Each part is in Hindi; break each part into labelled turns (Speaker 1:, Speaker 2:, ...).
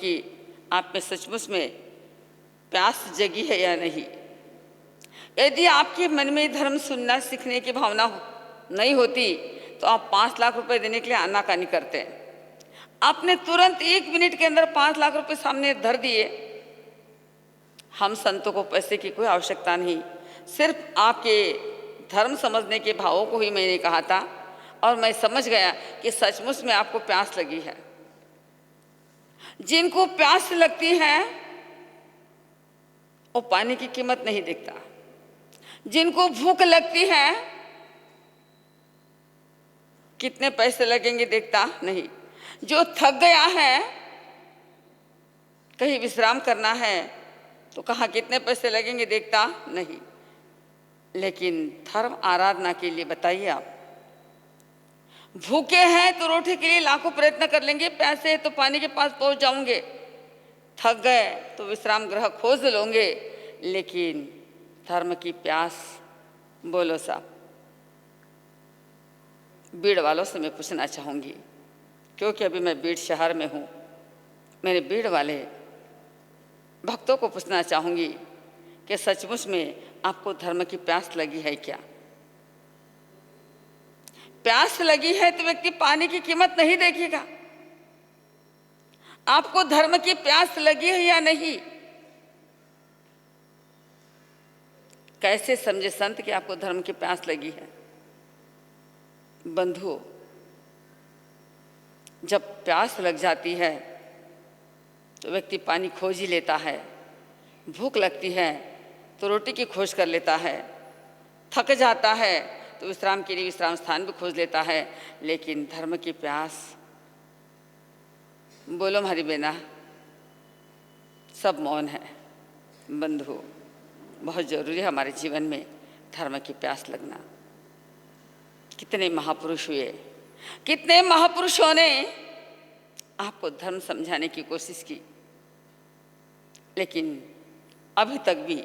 Speaker 1: कि आप में सचमुच में प्यास जगी है या नहीं। यदि आपके मन में धर्म सुनना सीखने की भावना नहीं होती तो आप 5 लाख रुपए देने के लिए आनाकानी करते हैं। आपने तुरंत 1 मिनट के अंदर 5 लाख रुपए सामने धर दिए। हम संतों को पैसे की कोई आवश्यकता नहीं, सिर्फ आपके धर्म समझने के भावों को ही मैंने कहा था और मैं समझ गया कि सचमुच में आपको प्यास लगी है। जिनको प्यास लगती है वो पानी की कीमत नहीं देखता। जिनको भूख लगती है कितने पैसे लगेंगे देखता नहीं। जो थक गया है, कहीं विश्राम करना है तो कहाँ कितने पैसे लगेंगे देखता नहीं। लेकिन धर्म आराधना के लिए बताइए, आप भूखे हैं तो रोटी के लिए लाखों प्रयत्न कर लेंगे, प्यासे हैं तो पानी के पास पहुंच जाओगे, थक गए तो विश्राम गृह खोज लोगे। लेकिन धर्म की प्यास, बोलो साहब। बीड़ वालों से मैं पूछना चाहूँगी, क्योंकि अभी मैं बीड़ शहर में हूँ, मेरे बीड़ वाले भक्तों को पूछना चाहूँगी कि सचमुच में आपको धर्म की प्यास लगी है क्या? प्यास लगी है तो व्यक्ति पानी की कीमत नहीं देखेगा। आपको धर्म की प्यास लगी है या नहीं? कैसे समझे संत कि आपको धर्म की प्यास लगी है? बंधुओं, जब प्यास लग जाती है तो व्यक्ति पानी खोज ही लेता है। भूख लगती है तो रोटी की खोज कर लेता है। थक जाता है तो विश्राम के लिए विश्राम स्थान भी खोज लेता है। लेकिन धर्म की प्यास, बोलो हमारी बेना, सब मौन है। बंधु, बहुत जरूरी है हमारे जीवन में धर्म की प्यास लगना। कितने महापुरुष हुए, कितने महापुरुषों ने आपको धर्म समझाने की कोशिश की, लेकिन अभी तक भी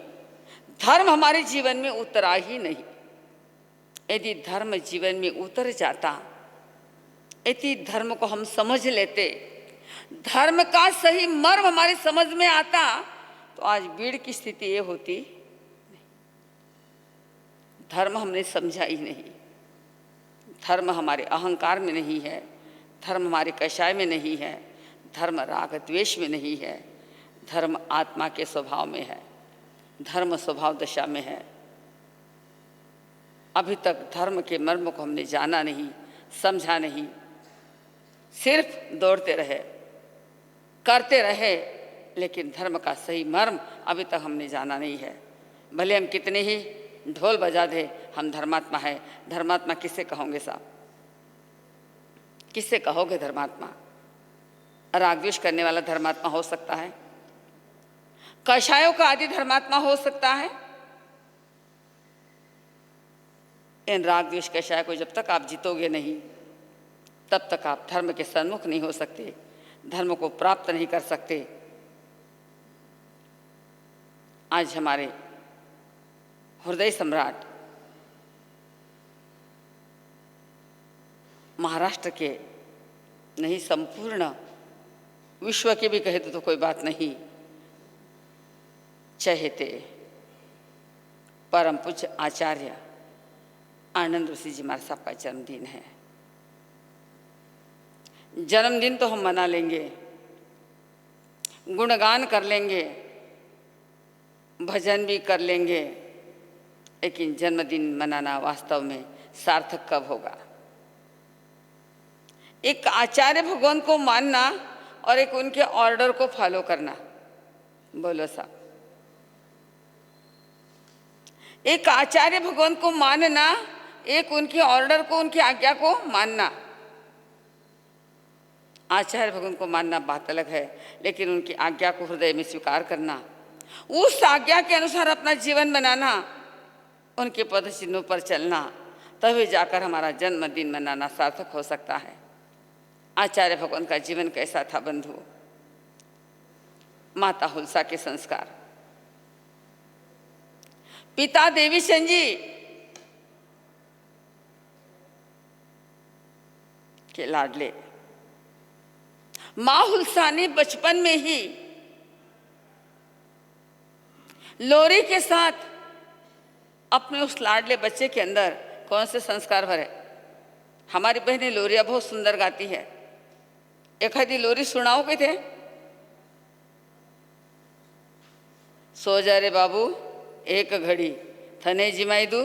Speaker 1: धर्म हमारे जीवन में उतरा ही नहीं। यदि धर्म जीवन में उतर जाता, यदि धर्म को हम समझ लेते, धर्म का सही मर्म हमारे समझ में आता, तो आज बीड़ की स्थिति ये होती। धर्म हमने समझा ही नहीं। धर्म हमारे अहंकार में नहीं है, धर्म हमारे कषाय में नहीं है, धर्म राग द्वेष में नहीं है, धर्म आत्मा के स्वभाव में है, धर्म स्वभाव दशा में है। अभी तक धर्म के मर्म को हमने जाना नहीं, समझा नहीं, सिर्फ दौड़ते रहे, करते रहे, लेकिन धर्म का सही मर्म अभी तक हमने जाना नहीं है। भले हम कितने ही ढोल बजा दे, हम धर्मात्मा है। धर्मात्मा किसे कहोगे साहब? किसे कहोगे धर्मात्मा? राग द्वेष करने वाला धर्मात्मा हो सकता है? कषायों का आदि धर्मात्मा हो सकता है? इन राग द्वेष कषाय को जब तक आप जीतोगे नहीं, तब तक आप धर्म के सन्मुख नहीं हो सकते, धर्म को प्राप्त नहीं कर सकते। आज हमारे हृदय सम्राट महाराष्ट्र के नहीं, संपूर्ण विश्व के भी कहे तो कोई बात नहीं, चहेते परम पूज्य आचार्य आनंद ऋषि जी महाराज साहब का जन्मदिन है। जन्मदिन तो हम मना लेंगे, गुणगान कर लेंगे, भजन भी कर लेंगे, लेकिन जन्मदिन मनाना वास्तव में सार्थक कब होगा? एक आचार्य भगवान को मानना और एक उनके ऑर्डर को फॉलो करना, बोलो साहब। एक आचार्य भगवान को मानना, एक उनके ऑर्डर को, उनकी आज्ञा को मानना। आचार्य भगवान को मानना बात अलग है, लेकिन उनकी आज्ञा को हृदय में स्वीकार करना, उस आज्ञा के अनुसार अपना जीवन बनाना, उनके पद चिन्हों पर चलना, तभी जाकर हमारा जन्मदिन मनाना सार्थक हो सकता है। आचार्य भगवान का जीवन कैसा था बंधु? माता हुलसा के संस्कार, पिता देवीचंद जी के लाडले, माँ हुलसा ने बचपन में ही लोरी के साथ अपने उस लाडले बच्चे के अंदर कौन से संस्कार भरे। हमारी बहनें लोरियां बहुत सुंदर गाती है। एक आधी लोरी सुनाओ के थे। सो जा रे बाबू एक घड़ी थने जिमाई दू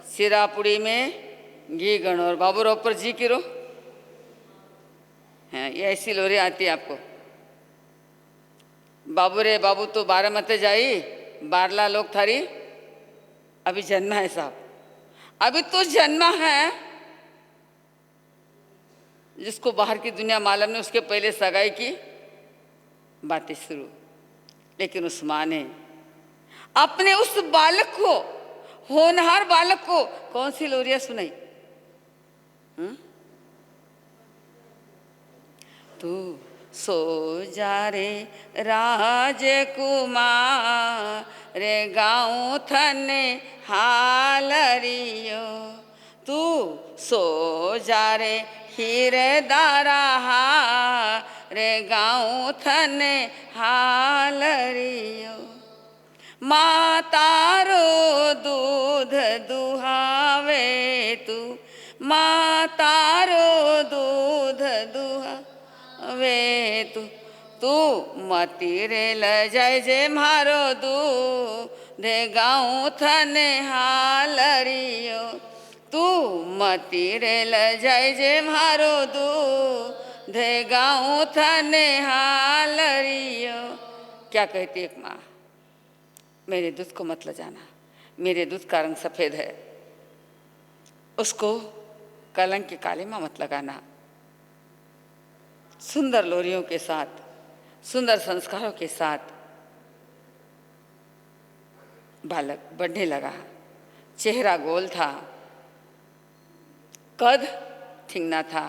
Speaker 1: सिरापुड़ी में घी गण और बाबू रो पर जी किरो। हाँ, ये ऐसी लोरी आती है आपको। बाबू रे बाबू तो बारह मते जाई बारला लोग थारी अभी जन्मा है साहब, अभी तो जन्मा है। जिसको बाहर की दुनिया मालूम नहीं उसके पहले सगाई की बातें शुरू। लेकिन उस माँ ने अपने उस बालक को, होनहार बालक को कौन सी लोरियां सुनाई। तू सो जा रे राजकुमार रे गाँव थने हालरियो। तू सो जा रे हीरदारा रे गाँव थने हालरियो। माँ तारो दूध दुहावे तू, माँ तारो दूध दुहावे तू। तू मती रे ल जाय जे मारो दूध गाँव थने हालरियो। तू मती रे ल जाय जे मारो दूध गाँव थने हालरियो। क्या कहती एक माँ, मेरे दूध को मत ले जाना, मेरे दूध का रंग सफ़ेद है, उसको कलंक के काले में मत लगाना। सुंदर लोरियों के साथ, सुंदर संस्कारों के साथ बालक बढ़ने लगा। चेहरा गोल था, कद ठिंगना था।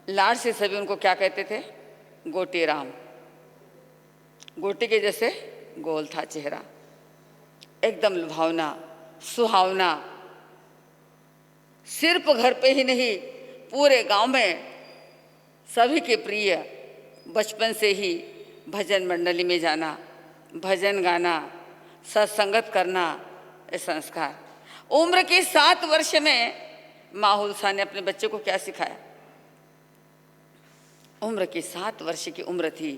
Speaker 1: लाड से सभी उनको क्या कहते थे, गोटी राम। गोटी के जैसे गोल था चेहरा, एकदम लुभावना सुहावना। सिर्फ घर पे ही नहीं पूरे गांव में सभी के प्रिय। बचपन से ही भजन मंडली में जाना, भजन गाना, सत्संगत करना, ये संस्कार। उम्र के 7 वर्ष में माँ हुलसा ने अपने बच्चे को क्या सिखाया। उम्र की 7 वर्ष की उम्र थी।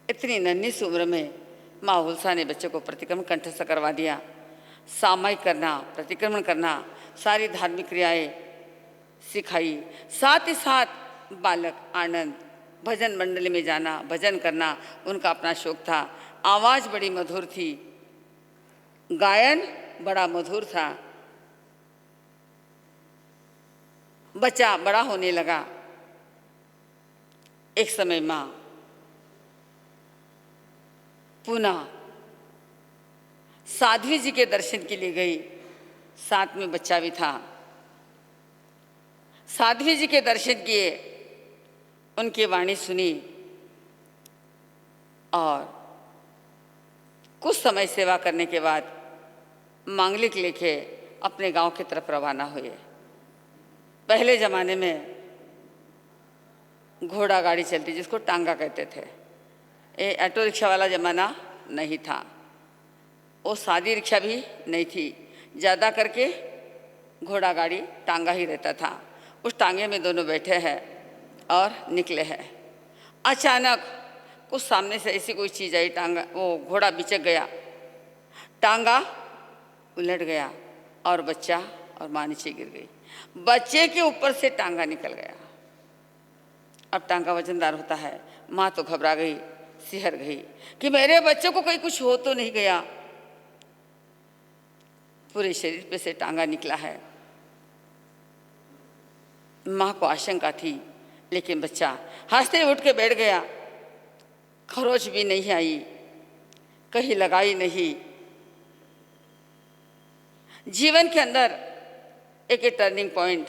Speaker 1: इतनी नन्ही सी उम्र में माँ हुलसा ने बच्चे को प्रतिक्रमण कंठस्थ करवा दिया। सामायिक करना, प्रतिक्रमण करना, सारी धार्मिक क्रियाएं सिखाई। साथ ही साथ बालक आनंद, भजन मंडली में जाना, भजन करना उनका अपना शौक था। आवाज़ बड़ी मधुर थी, गायन बड़ा मधुर था। बच्चा बड़ा होने लगा। एक समय माँ पुनः साध्वी जी के दर्शन के लिए गई, साथ में बच्चा भी था। साध्वी जी के दर्शन किए, उनकी वाणी सुनी और कुछ समय सेवा करने के बाद मांगलिक लेके अपने गांव की तरफ रवाना हुए। पहले ज़माने में घोड़ा गाड़ी चलती जिसको टांगा कहते थे। ये ऑटो रिक्शा वाला ज़माना नहीं था, वो सादी रिक्शा भी नहीं थी। ज़्यादा करके घोड़ा गाड़ी टांगा ही रहता था। उस टांगे में दोनों बैठे हैं और निकले हैं। अचानक कुछ सामने से ऐसी कोई चीज़ आई, टांगा वो घोड़ा बिचक गया, टांगा उलट गया और बच्चा और माँ नीचे गिर गई। बच्चे के ऊपर से टांगा निकल गया। अब टांगा वजनदार होता है। माँ तो घबरा गई, सिहर गई कि मेरे बच्चे को कहीं कुछ हो तो नहीं गया। पूरे शरीर पे से टांगा निकला है। माँ को आशंका थी, लेकिन बच्चा हंसते उठ के बैठ गया। खरोच भी नहीं आई, कहीं लगाई नहीं। जीवन के अंदर एक टर्निंग पॉइंट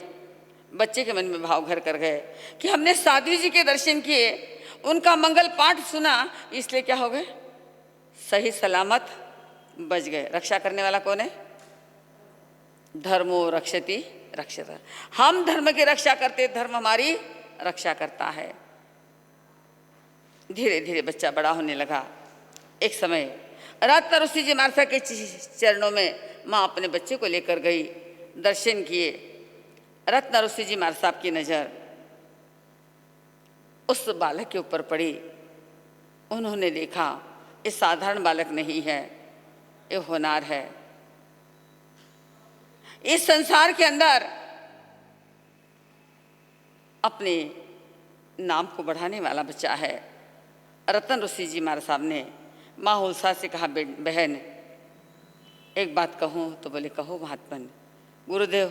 Speaker 1: बच्चे के मन में भाव घर कर गए कि हमने साध्वी जी के दर्शन किए, उनका मंगल पाठ सुना, इसलिए क्या हो गए, सही सलामत बच गए। रक्षा करने वाला कौन है? धर्मो रक्षति रक्षित। हम धर्म की रक्षा करते, धर्म हमारी रक्षा करता है। धीरे धीरे बच्चा बड़ा होने लगा। एक समय रत्न ऋषि जी महाराज के चरणों में माँ अपने बच्चे को लेकर गई, दर्शन किए। रत्न ऋषि जी महाराज साहब की नज़र उस बालक के ऊपर पड़ी। उन्होंने देखा ये साधारण बालक नहीं है, ये होनहार है, इस संसार के अंदर अपने नाम को बढ़ाने वाला बच्चा है। रतन ऋषि जी महाराज साहब ने माँ हुलसा से कहा, बहन एक बात कहूँ? तो बोले, कहो महात्मन। गुरुदेव